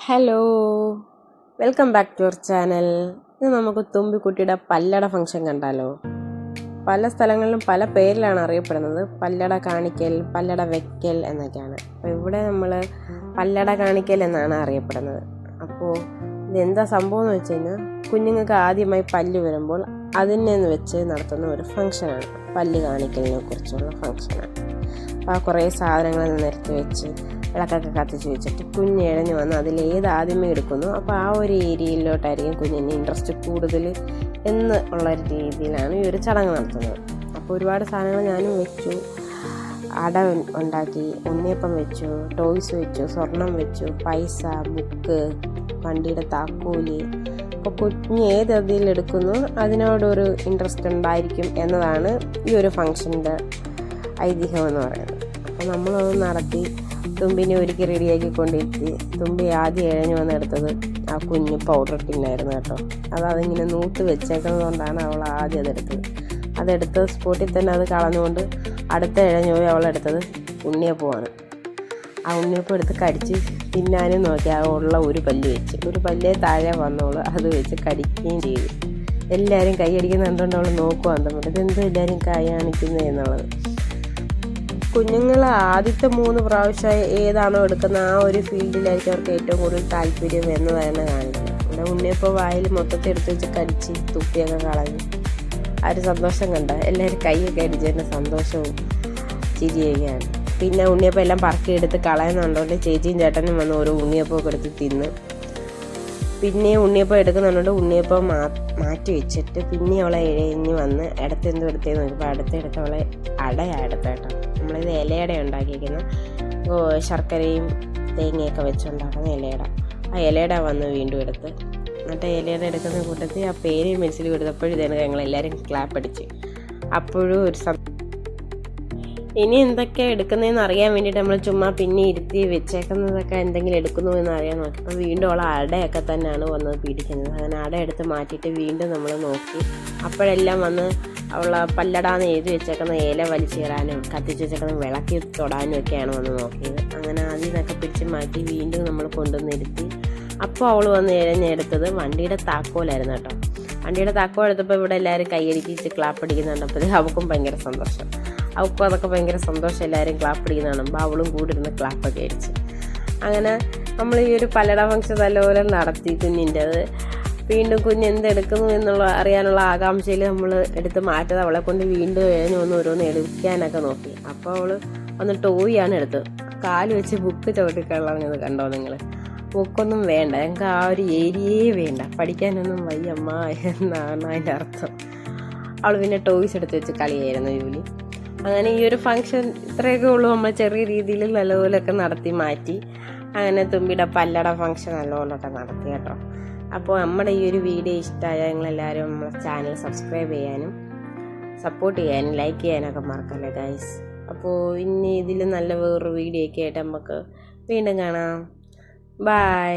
Hello, welcome back to our channel. ഇന്ന് നമുക്ക് തുമ്പിക്കുട്ടിയുടെ പല്ലട function കണ്ടാലോ. പല സ്ഥലങ്ങളിലും പല പേരിലാണ് അറിയപ്പെടുന്നത്. പല്ലട കാണിക്കൽ, പല്ലട വെക്കൽ എന്നൊക്കെയാണ്. അപ്പോൾ ഇവിടെ നമ്മൾ പല്ലട കാണിക്കൽ എന്നാണ് അറിയപ്പെടുന്നത്. അപ്പോൾ ഇതെന്താ സംഭവം എന്ന് വെച്ച് കഴിഞ്ഞാൽ, കുഞ്ഞുങ്ങൾക്ക് ആദ്യമായി പല്ല് വരുമ്പോൾ അതിനെ വെച്ച് നടത്തുന്ന ഒരു ഫംഗ്ഷനാണ്. പല്ല് കാണിക്കലിനെ കുറിച്ചുള്ള ഫംഗ്ഷനാണ്. അപ്പോൾ ആ കുറേ സാധനങ്ങൾ നിരത്തി വെച്ച് വിളക്കൊക്കെ കത്തിച്ച് വെച്ചിട്ട് കുഞ്ഞ് ഇഴഞ്ഞു വന്ന് അതിലേത് ആദ്യമേ എടുക്കുന്നു, അപ്പോൾ ആ ഒരു ഏരിയയിലോട്ടായിരിക്കും കുഞ്ഞിന് ഇൻട്രസ്റ്റ് കൂടുതൽ എന്ന് ഉള്ള ഒരു രീതിയിലാണ് ഈ ഒരു ചടങ്ങ് നടത്തുന്നത്. അപ്പോൾ ഒരുപാട് സാധനങ്ങൾ ഞാനും വെച്ചു. അട ഉണ്ടാക്കി, ഉണ്ണിയപ്പം വെച്ചു, ടോയ്സ് വെച്ചു, സ്വർണം വെച്ചു, പൈസ, ബുക്ക്, വണ്ടിയുടെ താക്കോല്. അപ്പോൾ കുഞ്ഞ് ഏത് അതിലെടുക്കുന്നു അതിനോടൊരു ഇൻട്രസ്റ്റ് ഉണ്ടായിരിക്കും എന്നതാണ് ഈ ഒരു ഫംഗ്ഷൻ്റെ ഐതിഹ്യം എന്ന് പറയുന്നത്. അപ്പോൾ നമ്മളത് നടത്തി തുമ്പിനെ ഒരുക്കി റെഡിയാക്കി കൊണ്ടിരുത്തി. തുമ്പി ആദ്യം ഇഴഞ്ഞു വന്നെടുത്തത് ആ കുഞ്ഞ് പൗഡർ ടിന്നായിരുന്നു കേട്ടോ. അതിങ്ങനെ നൂത്ത് വെച്ചേക്കുന്നത് കൊണ്ടാണ് അവൾ ആദ്യം അതെടുത്ത് സ്പോട്ടിൽ തന്നെ അത് കളഞ്ഞുകൊണ്ട് അടുത്ത ഇഴഞ്ഞു പോയി അവളെടുത്തത് ഉണ്ണിയപ്പമാണ്. ആ ഉണ്ണിയപ്പം എടുത്ത് കടിച്ച് തിന്നാനും നോക്കി. ആ ഉള്ള ഒരു പല്ലേ താഴെ വന്നോളൂ അത് വെച്ച് കടിക്കുകയും ചെയ്തു. എല്ലാവരും കൈയടിക്കുന്ന കണ്ടുകൊണ്ട് അവൾ നോക്കുവാൻ ഇതെന്തോ എല്ലാവരും കൈ കാണിക്കുന്നത് എന്നുള്ളത്. കുഞ്ഞുങ്ങൾ ആദ്യത്തെ 3 പ്രാവശ്യം ഏതാണോ എടുക്കുന്ന ആ ഒരു ഫീൽഡിലായിരിക്കും അവർക്ക് ഏറ്റവും കൂടുതൽ താല്പര്യം എന്നതാണ് കാണിക്കുന്നത്. ഇവിടെ ഉണ്ണിയപ്പോൾ വായിൽ മൊത്തത്തിൽ എടുത്ത് വെച്ച് കടിച്ച് തുപ്പിയൊക്കെ കളഞ്ഞ് ആ ഒരു സന്തോഷം കണ്ട എല്ലാവരും കൈയൊക്കെ അടിച്ചതിൻ്റെ സന്തോഷവും ചിരിയൊക്കെയാണ്. പിന്നെ ഉണ്ണിയപ്പം എല്ലാം പറക്കിയെടുത്ത് കളയുന്നുണ്ടോണ്ട് ചേച്ചിയും ചേട്ടനും വന്ന് ഓരോ ഉണ്ണിയപ്പമൊക്കെ എടുത്ത് തിന്ന്. പിന്നെ ഉണ്ണിയപ്പം എടുക്കുന്നുണ്ട്. ഉണ്ണിയപ്പം മാറ്റി വെച്ചിട്ട് പിന്നെ അവളെ ഇഴഞ്ഞ് വന്ന് അടുത്തെന്തോ എടുത്തേന്ന് നോക്കിയപ്പോൾ അടുത്തെടുത്ത് അവളെ അടയാണ് എടുത്തേട്ടോ. നമ്മളിത് ഇലയട ഉണ്ടാക്കിയിരിക്കുന്ന ശർക്കരയും തേങ്ങയൊക്കെ വെച്ചുണ്ടാക്കുന്ന ഇലയട. ആ ഇലയട വന്ന് വീണ്ടും എടുത്ത് എന്നിട്ട് ഇലയട എടുക്കുന്ന കൂട്ടത്തിൽ ആ പേര് മനസ്സിൽ കൊടുത്തപ്പോഴും ഇതാണ് ഞങ്ങളെല്ലാവരും ക്ലാപ്പ് അടിച്ച്. അപ്പോഴും ഒരു ഇനി എന്തൊക്കെയാണ് എടുക്കുന്നതെന്ന് അറിയാൻ വേണ്ടിയിട്ട് നമ്മൾ ചുമ്മാ പിന്നെ ഇരുത്തി വെച്ചേക്കുന്നതൊക്കെ എന്തെങ്കിലും എടുക്കുന്നു എന്ന് അറിയാൻ നോക്കി. അപ്പോൾ വീണ്ടും അവൾ അടയൊക്കെ തന്നെയാണ് വന്നത് പിടിക്കുന്നത്. അങ്ങനെ അട എടുത്ത് മാറ്റിയിട്ട് വീണ്ടും നമ്മൾ നോക്കി. അപ്പോഴെല്ലാം വന്ന് അവൾ പല്ലടാന്ന് എഴുതി വെച്ചേക്കുന്ന ഇല വലിച്ചേറാനും കത്തിച്ച് വെച്ചേക്കുന്ന വിളക്കി തൊടാനും ഒക്കെയാണ് വന്ന് നോക്കിയത്. അങ്ങനെ അതിൽ നിന്നൊക്കെ പിടിച്ച് മാറ്റി വീണ്ടും നമ്മൾ കൊണ്ടുവന്നിരുത്തി. അപ്പോൾ അവൾ വന്ന് ഇഴഞ്ഞെടുത്തത് വണ്ടിയുടെ താക്കോലായിരുന്നു കേട്ടോ. വണ്ടിയുടെ താക്കോൽ എടുത്തപ്പോൾ ഇവിടെ എല്ലാവരും കൈയടിച്ച് ക്ലാപ്പ് അടിക്കുന്നുണ്ട്. അപ്പോൾ അവൾക്കും ഭയങ്കര സന്തോഷം. അവൾക്കും അതൊക്കെ ഭയങ്കര സന്തോഷം. എല്ലാവരും ക്ലാപ്പ് അടിക്കുന്ന കാണുമ്പോൾ അവളും കൂടി ഇരുന്ന് ക്ലാപ്പൊക്കെ അടിച്ച്. അങ്ങനെ നമ്മൾ ഈ ഒരു പല്ലട ഫംഗ്ഷൻ നല്ലപോലെ നടത്തി. കുഞ്ഞിൻ്റെ അത് വീണ്ടും കുഞ്ഞ് എന്തെടുക്കുന്നു എന്നുള്ള അറിയാനുള്ള ആകാംക്ഷയിൽ നമ്മൾ എടുത്ത് മാറ്റാതെ അവളെ കൊണ്ട് വീണ്ടും ഇഴഞ്ഞു വന്ന് ഓരോന്ന് എടുക്കാനൊക്കെ നോക്കി. അപ്പോൾ അവൾ വന്ന് ടോയാണ് എടുത്തത്. കാല് വെച്ച് ബുക്ക് ചവിട്ടിക്കളഞ്ഞത് കണ്ടോ നിങ്ങൾ. ബുക്കൊന്നും വേണ്ട, ഞങ്ങൾക്ക് ആ ഒരു ഏരിയയെ വേണ്ട, പഠിക്കാനൊന്നും വയ്യമ്മ എന്നാണ് അതിൻ്റെ അർത്ഥം. അവൾ പിന്നെ ടോയ്സ് എടുത്ത് വെച്ച് കളിയായിരുന്നു ജോലി. അങ്ങനെ ഈ ഒരു ഫംഗ്ഷൻ ഇത്രയൊക്കെ ഉള്ളൂ. നമ്മൾ ചെറിയ രീതിയിൽ നല്ലപോലെയൊക്കെ നടത്തി മാറ്റി. അങ്ങനെ തുമ്പിയുടെ പല്ലട ഫംഗ്ഷൻ നല്ലപോലെയൊക്കെ നടത്തി കേട്ടോ. അപ്പോൾ നമ്മുടെ ഈ ഒരു വീഡിയോ ഇഷ്ടമായ നിങ്ങളെല്ലാവരും നമ്മുടെ ചാനൽ സബ്സ്ക്രൈബ് ചെയ്യാനും സപ്പോർട്ട് ചെയ്യാനും ലൈക്ക് ചെയ്യാനൊക്കെ മറക്കല്ലേ ഗൈസ്. അപ്പോൾ ഇനി ഇതിൽ നല്ല വേറൊരു വീഡിയോ ഒക്കെ ആയിട്ട് നമുക്ക് വീണ്ടും കാണാം. ബൈ.